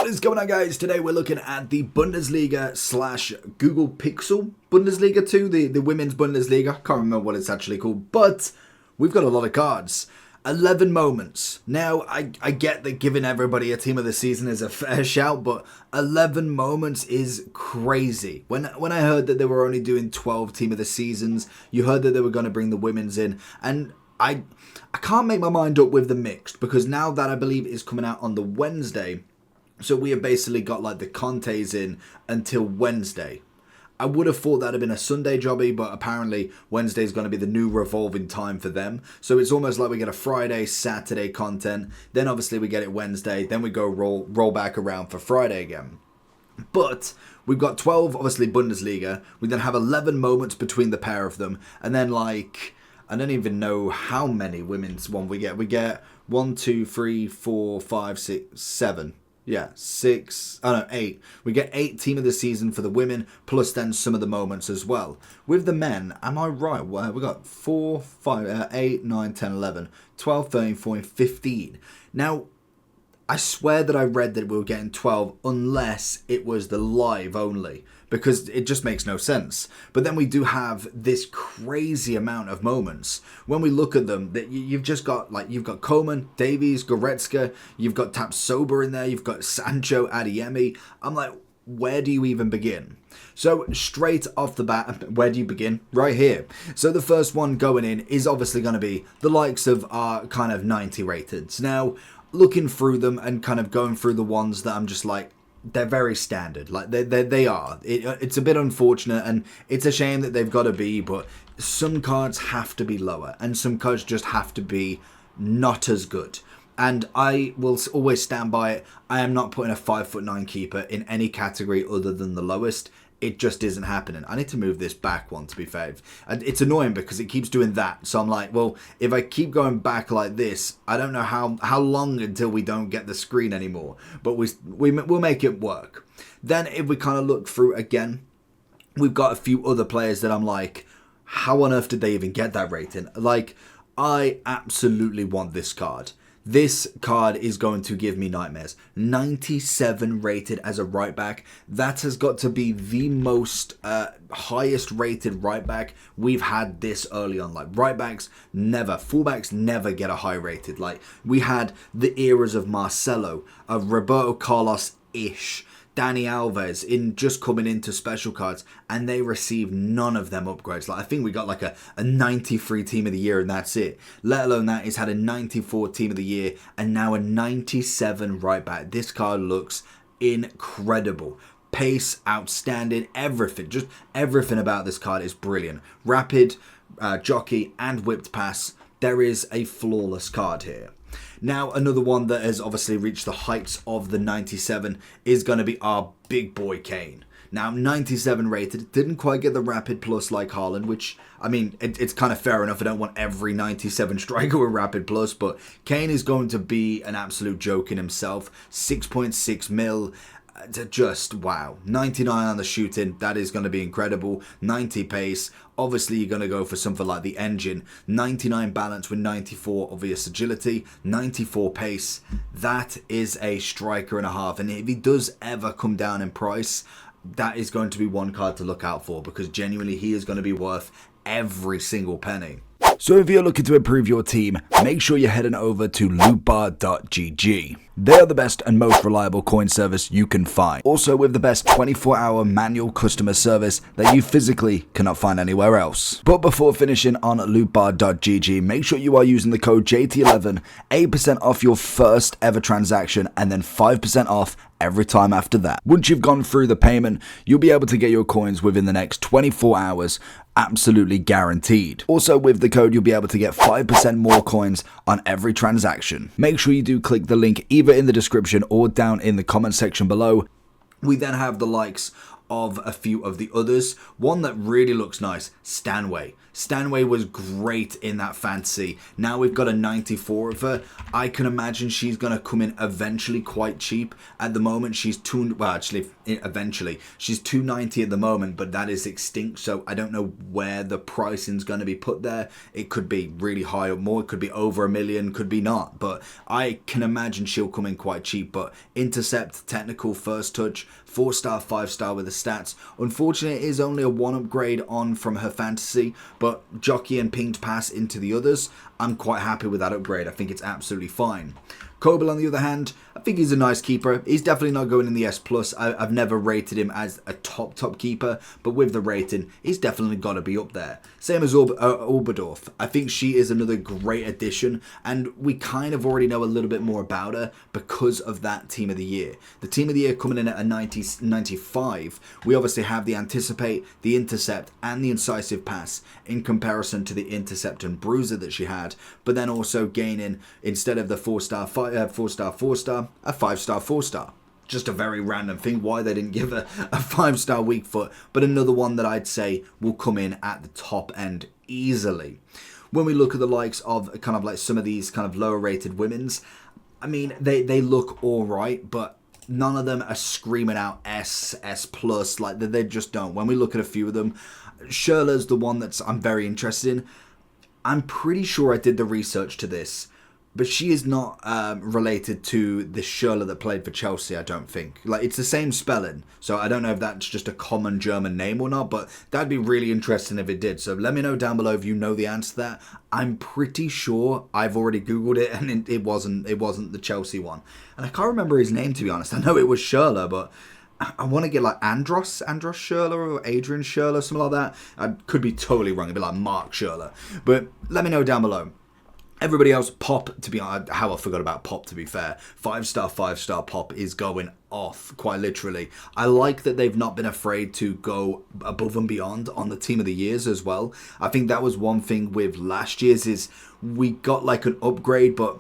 What is going on, guys? Today we're looking at the Bundesliga slash Google Pixel Bundesliga 2, the women's Bundesliga. Can't remember what it's actually called, but we've got a lot of cards. 11 moments. Now, I get that giving everybody a team of the season is a fair shout, but 11 moments is crazy. When I heard that they were only doing 12 team of the seasons, you heard that they were going to bring the women's in, and I can't make my mind up with the mixed, because now that I believe is coming out on the Wednesday, so we have basically got like the Contes in until Wednesday. I would have thought that had been a Sunday jobby, but apparently Wednesday is going to be the new revolving time for them. So it's almost like we get a Friday, Saturday content, then obviously we get it Wednesday, then we go roll back around for Friday again. But we've got 12, obviously, Bundesliga. We then have 11 moments between the pair of them, and then like, I don't even know how many women's one we get. We get 1, 2, 3, 4, 5, 6, 7. Yeah, 8. We get 8 team of the season for the women, plus then some of the moments as well. With the men, am I right? Well, we got 4, 5, 8, 9, 10, 11, 12, 13, 14, 15. Now, I swear that I read that we were getting 12 unless it was the live only, because it just makes no sense. But then we do have this crazy amount of moments. When we look at them, that you've just got, like, you've got Coman, Davies, Goretzka, you've got Tapsoba in there, you've got Sancho, Adeyemi. I'm like, where do you even begin? So straight off the bat, where do you begin? Right here. So the first one going in is obviously going to be the likes of our kind of 90 rateds. Now, looking through them and kind of going through the ones that I'm just like, they're very standard. Like they are. It's a bit unfortunate, and it's a shame that they've got to be, but some cards have to be lower and some cards just have to be not as good. And I will always stand by it. I am not putting a 5'9" keeper in any category other than the lowest. It just isn't happening. I need to move this back one, to be fair. And it's annoying because it keeps doing that. So I'm like, well, if I keep going back like this, I don't know how long until we don't get the screen anymore. But we'll make it work. Then if we kind of look through again, we've got a few other players that I'm like, how on earth did they even get that rating? Like, I absolutely want this card. This card is going to give me nightmares. 97 rated as a right back. That has got to be the most highest rated right back we've had this early on. Like, right backs never, fullbacks never get a high rated. Like, we had the eras of Marcelo, of Roberto Carlos-ish, Dani Alves in just coming into special cards, and they received none of them upgrades. Like, I think we got like a 93 team of the year and that's it. Let alone that he's had a 94 team of the year and now a 97 right back. This card looks incredible. Pace, outstanding, everything. Just everything about this card is brilliant. Rapid, jockey, and whipped pass. There is a flawless card here. Now, another one that has obviously reached the heights of the 97 is going to be our big boy Kane. Now, 97 rated, didn't quite get the rapid plus like Haaland, which, I mean, it's kind of fair enough. I don't want every 97 striker with rapid plus, but Kane is going to be an absolute joke in himself. 6.6 mil. Just wow. 99 on the shooting, that is going to be incredible. 90 pace, obviously you're going to go for something like the engine. 99 balance with 94 obvious agility, 94 pace. That is a striker and a half, and if he does ever come down in price, that is going to be one card to look out for, because genuinely he is going to be worth every single penny. So if you're looking to improve your team, make sure you're heading over to lootbar.gg. They are the best and most reliable coin service you can find. Also with the best 24-hour manual customer service that you physically cannot find anywhere else. But before finishing on lootbar.gg, make sure you are using the code JT11, 8% off your first ever transaction, and then 5% off every time after that. Once you've gone through the payment, you'll be able to get your coins within the next 24 hours, absolutely guaranteed. Also with the code, you'll be able to get 5% more coins on every transaction. Make sure you do click the link either in the description or down in the comment section below. We then have the likes of a few of the others. One that really looks nice, Stanway. Stanway was great in that fantasy. Now we've got a 94 of her. I can imagine she's going to come in eventually quite cheap. At the moment, she's eventually, she's 290 at the moment, but that is extinct, so I don't know where the pricing's going to be put there. It could be really high or more, it could be over $1 million, could be not, but I can imagine she'll come in quite cheap. But intercept, technical, first touch, 4-star, 5-star with the stats. Unfortunately, it is only a 1 upgrade on from her fantasy, but jockey and pinged pass into the others. I'm quite happy with that upgrade. I think it's absolutely fine. Kobil, on the other hand, I think he's a nice keeper. He's definitely not going in the S+. I've never rated him as a top keeper, but with the rating, he's definitely got to be up there. Same as Oberdorf. I think she is another great addition, and we kind of already know a little bit more about her because of that Team of the Year. The Team of the Year coming in at a 95. We obviously have the Anticipate, the Intercept, and the Incisive Pass in comparison to the Intercept and Bruiser that she had, but then also gaining, instead of the 4-star, 4-star, 4-star, a 5-star, 4-star. Just a very random thing why they didn't give her a 5-star weak foot, but another one that I'd say will come in at the top end easily. When we look at the likes of kind of like some of these kind of lower rated women's, I mean, they look alright, but none of them are screaming out S+, like they just don't. When we look at a few of them, Schürrle's the one that I'm very interested in. I'm pretty sure I did the research to this, but she is not related to the Schürrle that played for Chelsea, I don't think. Like, it's the same spelling, so I don't know if that's just a common German name or not, but that'd be really interesting if it did. So let me know down below if you know the answer to that. I'm pretty sure I've already Googled it, and it wasn't the Chelsea one. And I can't remember his name, to be honest. I know it was Schürrle, but I want to get like Andros Schürrle or Adrian Schürrle, something like that. I could be totally wrong. It'd be like Mark Schürrle. But let me know down below. Everybody else, Pop, to be honest, how I forgot about Pop, to be fair. 5-star, 5-star Pop is going off, quite literally. I like that they've not been afraid to go above and beyond on the Team of the Years as well. I think that was one thing with last year's is we got like an upgrade, but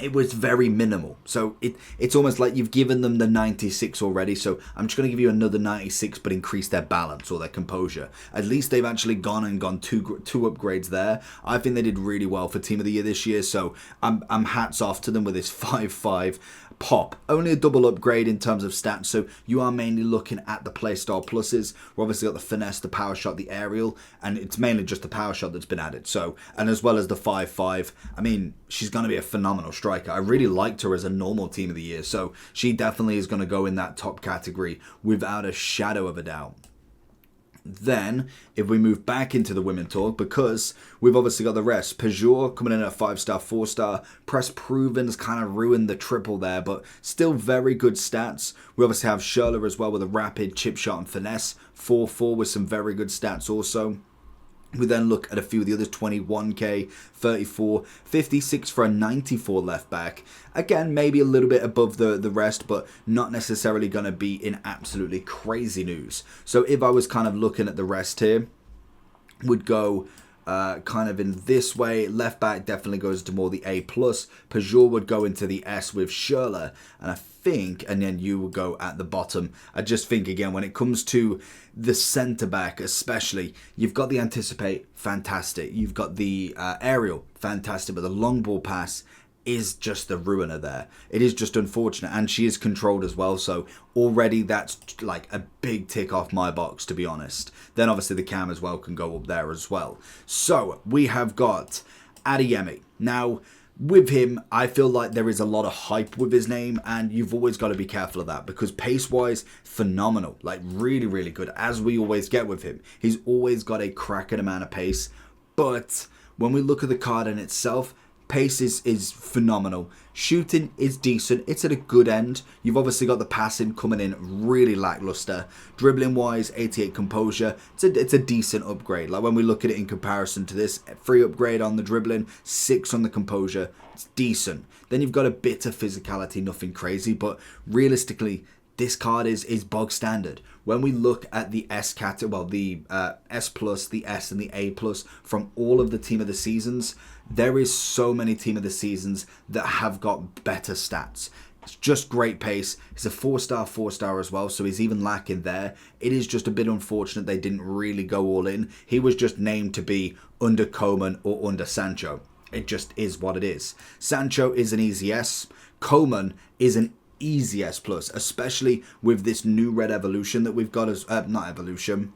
it was very minimal. So it's almost like you've given them the 96 already, so I'm just going to give you another 96 but increase their balance or their composure. At least they've actually gone two upgrades there. I think they did really well for Team of the Year this year, so I'm hats off to them with this 5-5 Pop. Only a double upgrade in terms of stats, so you are mainly looking at the playstyle pluses. We've obviously got the finesse, the power shot, the aerial, and it's mainly just the power shot that's been added. So, and as well as the 5-5, I mean, she's going to be a phenomenal striker. I really liked her as a normal Team of the Year, so she definitely is going to go in that top category without a shadow of a doubt. Then, if we move back into the women talk, because we've obviously got the rest. Peugeot coming in at a 5-star, 4-star. Press Proven's kind of ruined the triple there, but still very good stats. We obviously have Schürrle as well with a rapid, chip shot and finesse. 4-4 with some very good stats also. We then look at a few of the others, 21k, 34, 56 for a 94 left back. Again, maybe a little bit above the rest, but not necessarily going to be in absolutely crazy news. So if I was kind of looking at the rest here, would go kind of in this way. Left back definitely goes to more the A+. Peugeot would go into the S with Schürrle, and I think, and then you will go at the bottom. I just think, again, when it comes to the centre back especially, you've got the Anticipate, fantastic. You've got the aerial, fantastic, but the long ball pass is just the ruiner there. It is just unfortunate, and she is controlled as well, so already that's like a big tick off my box, to be honest. Then obviously the cam as well can go up there as well. So we have got Adeyemi. Now with him, I feel like there is a lot of hype with his name, and you've always got to be careful of that, because pace-wise, phenomenal. Like, really, really good, as we always get with him. He's always got a cracking amount of pace, but when we look at the card in itself, pace is phenomenal. Shooting is decent. It's at a good end. You've obviously got the passing coming in really lackluster. Dribbling wise, 88 composure. It's a decent upgrade. Like when we look at it in comparison to this, 3 upgrade on the dribbling, 6 on the composure. It's decent. Then you've got a bit of physicality, nothing crazy, but realistically, this card is bog standard. When we look at the S category, well, the S+, the S, and the A+ from all of the Team of the Seasons, there is so many Team of the Seasons that have got better stats. It's just great pace. He's a 4-star as well, so he's even lacking there. It is just a bit unfortunate they didn't really go all in. He was just named to be under Coman or under Sancho. It just is what it is. Sancho is an easy S. Coman is an easy S+, especially with this new red evolution that we've got as... not evolution.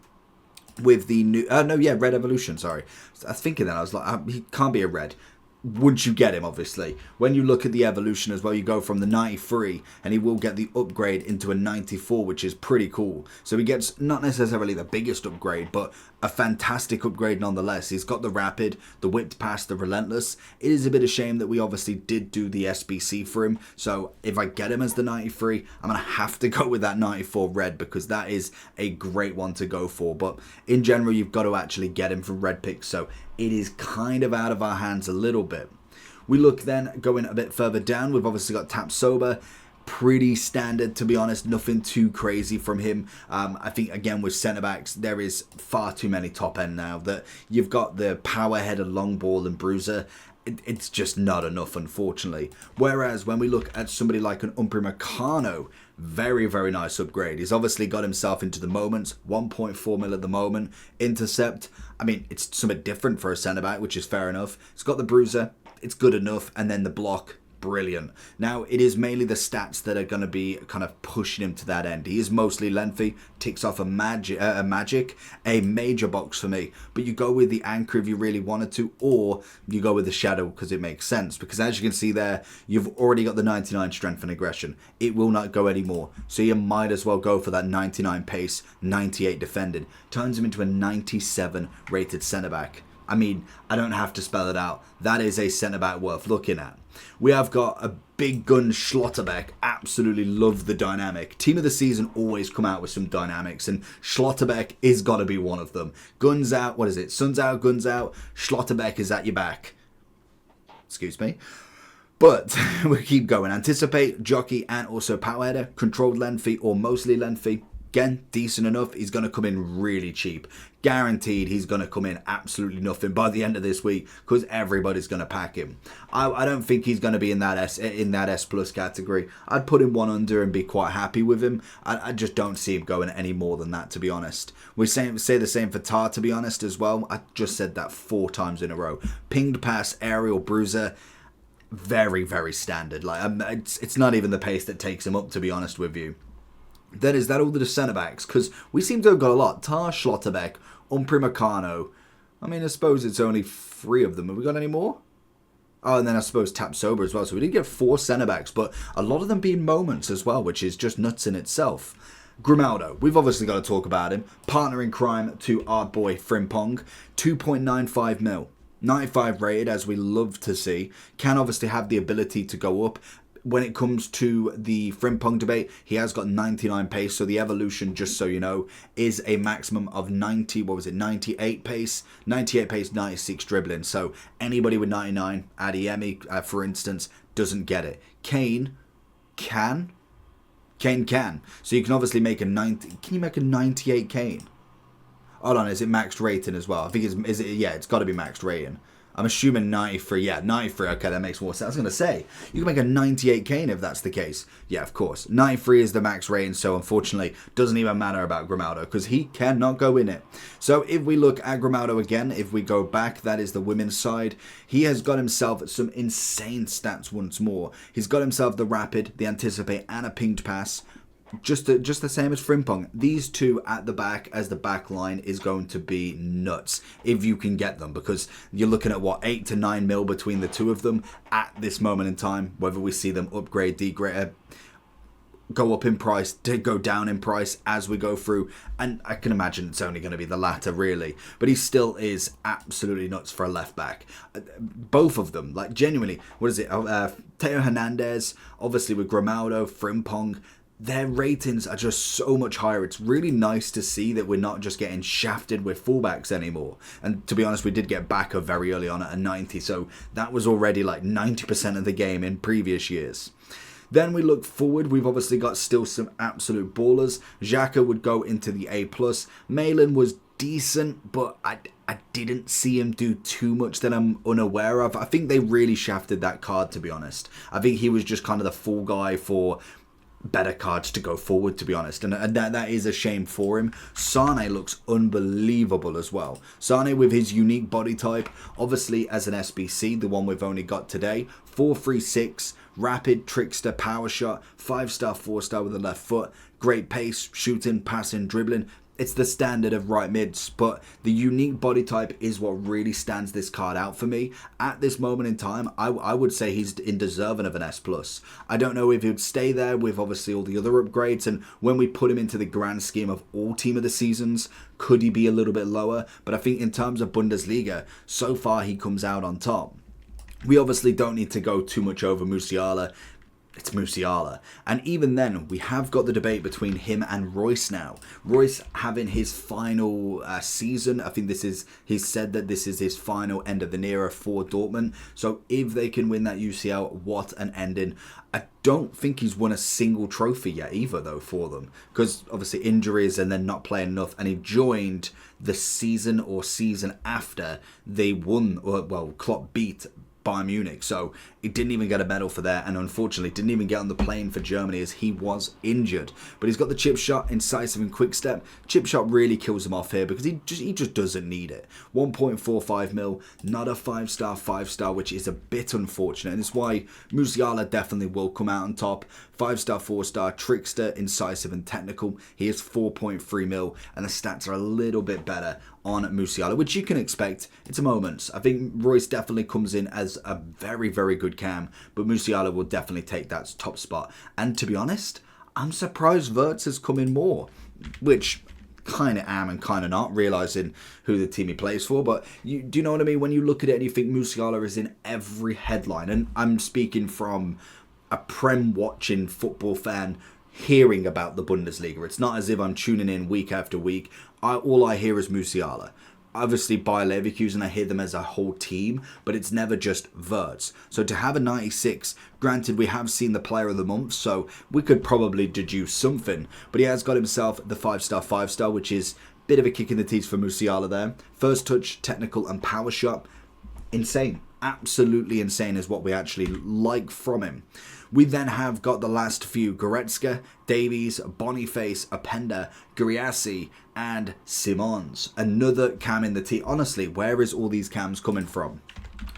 With the new... red evolution, sorry. I was thinking that. I was like, he can't be a red. Once you get him, obviously. When you look at the evolution as well, you go from the 93 and he will get the upgrade into a 94, which is pretty cool. So he gets not necessarily the biggest upgrade, but a fantastic upgrade nonetheless. He's got the rapid, the whipped pass, the relentless. It is a bit of shame that we obviously did do the SBC for him. So if I get him as the 93, I'm going to have to go with that 94 red because that is a great one to go for. But in general, you've got to actually get him from red picks. So it is kind of out of our hands a little bit. We look then going a bit further down. We've obviously got Tap Sober. Pretty standard, to be honest. Nothing too crazy from him. I think, again, with centre-backs, there is far too many top end now. That you've got the power-headed long ball and bruiser. It's just not enough, unfortunately. Whereas when we look at somebody like an Upamecano, very, very nice upgrade. He's obviously got himself into the moments, 1.4 mil at the moment. Intercept, I mean, it's somewhat different for a centre-back, which is fair enough. It's got the bruiser, it's good enough, and then the block, brilliant. Now, it is mainly the stats that are going to be kind of pushing him to that end. He is mostly lengthy, ticks off a major box for me. But you go with the anchor if you really wanted to, or you go with the shadow because it makes sense. Because as you can see there, you've already got the 99 strength and aggression. It will not go anymore. So you might as well go for that 99 pace, 98 defending. Turns him into a 97 rated centre-back. I mean, I don't have to spell it out. That is a centre-back worth looking at. We have got a big gun Schlotterbeck. Absolutely love the dynamic. Team of the season always come out with some dynamics, and Schlotterbeck is got to be one of them. Guns out, what is it? Sun's out, guns out. Schlotterbeck is at your back. Excuse me. But we keep going. Anticipate, jockey, and also power header. Controlled lengthy or mostly lengthy. Again, decent enough. He's going to come in really cheap. Guaranteed he's going to come in absolutely nothing by the end of this week because everybody's going to pack him. I don't think he's going to be in that S plus category. I'd put him one under and be quite happy with him. I just don't see him going any more than that, to be honest. We say the same for Tar, to be honest, as well. I just said that 4 times in a row. Pinged pass, aerial bruiser. Very, very standard. Like it's not even the pace that takes him up, to be honest with you. Then is that all the centre-backs? Because we seem to have got a lot. Tar, Schlotterbeck, Upamecano. I mean, I suppose it's only 3 of them. Have we got any more? Oh, and then I suppose Tap Sober as well. So we did get 4 centre-backs, but a lot of them being moments as well, which is just nuts in itself. Grimaldo, we've obviously got to talk about him. Partner in crime to our boy Frimpong. 2.95 mil. 95 rated, as we love to see. Can obviously have the ability to go up. When it comes to the Frimpong debate, he has got 99 pace, so the evolution, just so you know, is a maximum of 98 pace, 96 dribbling. So anybody with 99, Adiemi, for instance, doesn't get it. Kane can. So you can obviously make a 90, can you make a 98 Kane? Hold on, is it maxed rating as well? I think it's got to be maxed rating. I'm assuming 93. Yeah, 93. Okay, that makes more sense. I was going to say, you can make a 98 Kane if that's the case. Yeah, of course. 93 is the max rating, so unfortunately, doesn't even matter about Grimaldo because he cannot go in it. So if we look at Grimaldo again, if we go back, that is the women's side. He has got himself some insane stats once more. He's got himself the rapid, the anticipate, and a pinged pass. Just the same as Frimpong. These 2 at the back as the back line is going to be nuts if you can get them, because you're looking at 8 to 9 mil between the 2 of them at this moment in time. Whether we see them upgrade, degrade, go up in price, go down in price as we go through, and I can imagine it's only going to be the latter really, but he still is absolutely nuts for a left back. Both of them, like genuinely, what is it? Teo Hernandez, obviously with Grimaldo, Frimpong. Their ratings are just so much higher. It's really nice to see that we're not just getting shafted with fullbacks anymore. And to be honest, we did get Baka very early on at a 90, so that was already like 90% of the game in previous years. Then we look forward, we've obviously got still some absolute ballers. Xhaka would go into the A+. Malin was decent, but I didn't see him do too much that I'm unaware of. I think they really shafted that card, to be honest. I think he was just kind of the fall guy for better cards to go forward, to be honest, and that is a shame for him. Sane looks unbelievable as well. Sane with his unique body type, obviously as an SBC, the one we've only got today, 4-3-6, rapid, trickster, power shot, 5-star, 4-star with the left foot, great pace, shooting, passing, dribbling. It's the standard of right mids, but the unique body type is what really stands this card out for me. At this moment in time, I would say he's deserving of an S+. I don't know if he would stay there with obviously all the other upgrades, and when we put him into the grand scheme of all team of the seasons, could he be a little bit lower? But I think in terms of Bundesliga, so far he comes out on top. We obviously don't need to go too much over Musiala. It's Musiala. And even then, we have got the debate between him and Royce now. Royce having his final season. I think he's said that this is his final end of the era for Dortmund. So if they can win that UCL, what an ending. I don't think he's won a single trophy yet either, though, for them. Because obviously injuries and then not playing enough. And he joined the season or season after they won, or well, Klopp beat Bayern Munich, so he didn't even get a medal for that, and unfortunately didn't even get on the plane for Germany as he was injured. But he's got the chip shot, incisive and quick step. Chip shot really kills him off here because he just doesn't need it. 1.45 mil, not a 5-star, 5-star, which is a bit unfortunate, and it's why Musiala definitely will come out on top. 5-star, 4-star, trickster, incisive and technical. He is 4.3 mil, and the stats are a little bit better on Musiala, which you can expect. It's a moment. I think Royce definitely comes in as a very, very good cam, but Musiala will definitely take that top spot. And to be honest, I'm surprised Wirtz has come in more, which kind of am and kind of not, realising who the team he plays for. But do you know what I mean? When you look at it and you think Musiala is in every headline, and I'm speaking from a Prem watching football fan hearing about the Bundesliga. It's not as if I'm tuning in week after week. All I hear is Musiala. Obviously, by Leverkusen, I hear them as a whole team, but it's never just Wirtz. So to have a 96, granted, we have seen the player of the month, so we could probably deduce something. But he has got himself the 5-star, 5-star, which is a bit of a kick in the teeth for Musiala there. First touch, technical and power shot. Insane. Absolutely insane is what we actually like from him. We then have got the last few: Goretzka, Davies, Boniface, Openda, Guriassi, and Simons. Another cam in the team. Honestly, where is all these cams coming from?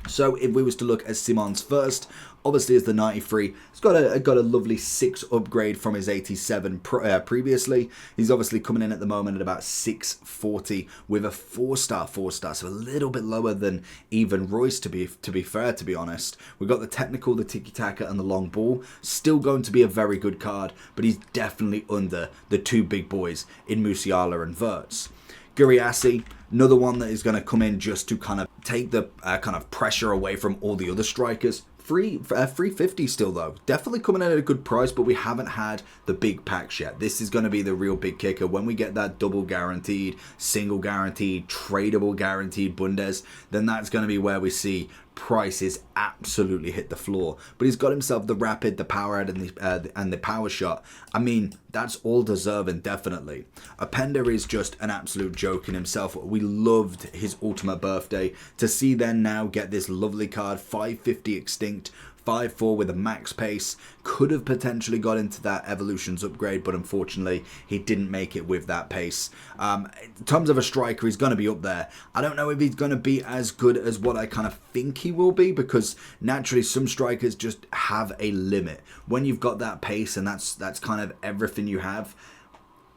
So if we was to look at Simons first, obviously as the 93, he's got a lovely 6 upgrade from his 87 previously. He's obviously coming in at the moment at about 640 with a 4-star, 4-star, so a little bit lower than even Royce, to be fair, to be honest. We've got the technical, the tiki-taka, and the long ball. Still going to be a very good card, but he's definitely under the two big boys in Musiala and Wirtz. Guriassi, another one that is going to come in just to kind of take the kind of pressure away from all the other strikers. 350 still though. Definitely coming in at a good price, but we haven't had the big packs yet. This is going to be the real big kicker. When we get that double guaranteed, single guaranteed, tradable guaranteed Bundes, then that's going to be where we see prices absolutely hit the floor. But he's got himself the rapid, the power out, and the power shot. I mean, that's all deserving, definitely. Openda is just an absolute joke in himself. We loved his ultimate birthday. To see then now get this lovely card, 550 extinct, 5'4" with a max pace, could have potentially got into that Evolutions upgrade, but unfortunately he didn't make it with that pace. In terms of a striker, he's going to be up there. I don't know if he's going to be as good as what I kind of think he will be, because naturally some strikers just have a limit. When you've got that pace and that's kind of everything you have,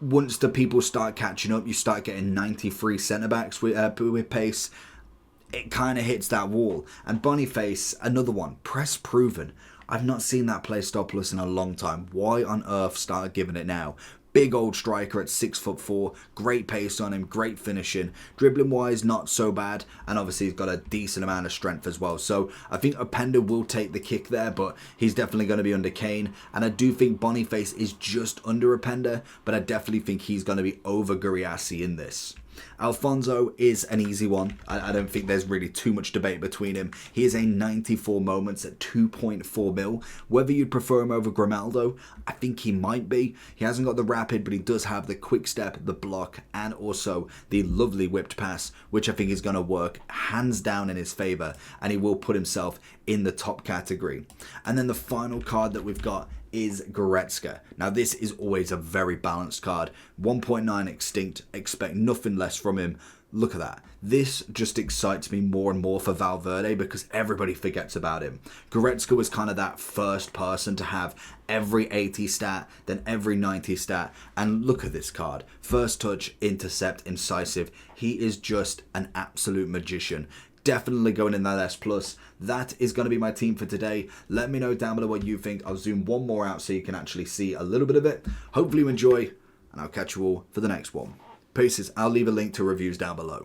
once the people start catching up, you start getting 93 centre-backs with pace. It kind of hits that wall. And Boniface, another one, press proven. I've not seen that play stop plus in a long time. Why on earth start giving it now? Big old striker at 6'4", great pace on him, great finishing. Dribbling wise, not so bad, and obviously he's got a decent amount of strength as well. So I think Openda will take the kick there, but he's definitely going to be under Kane. And I do think Boniface is just under Openda, but I definitely think he's going to be over Guriassi in this. Alfonso is an easy one. I don't think there's really too much debate between him. He is a 94 moments at 2.4 mil. Whether you'd prefer him over Grimaldo, I think he might be. He hasn't got the rapid, but he does have the quick step, the block, and also the lovely whipped pass, which I think is going to work hands down in his favour, and he will put himself in the top category. And then the final card that we've got is Goretzka. Now this is always a very balanced card. 1.9 extinct, expect nothing less from him. Look at that. This just excites me more and more for Valverde because everybody forgets about him. Goretzka was kind of that first person to have every 80 stat, then every 90 stat. And look at this card. First touch, intercept, incisive. He is just an absolute magician. Definitely going in that S+. That is going to be my team for today. Let me know down below what you think. I'll zoom one more out so you can actually see a little bit of it. Hopefully you enjoy, and I'll catch you all for the next one. Peace. I'll leave a link to reviews down below.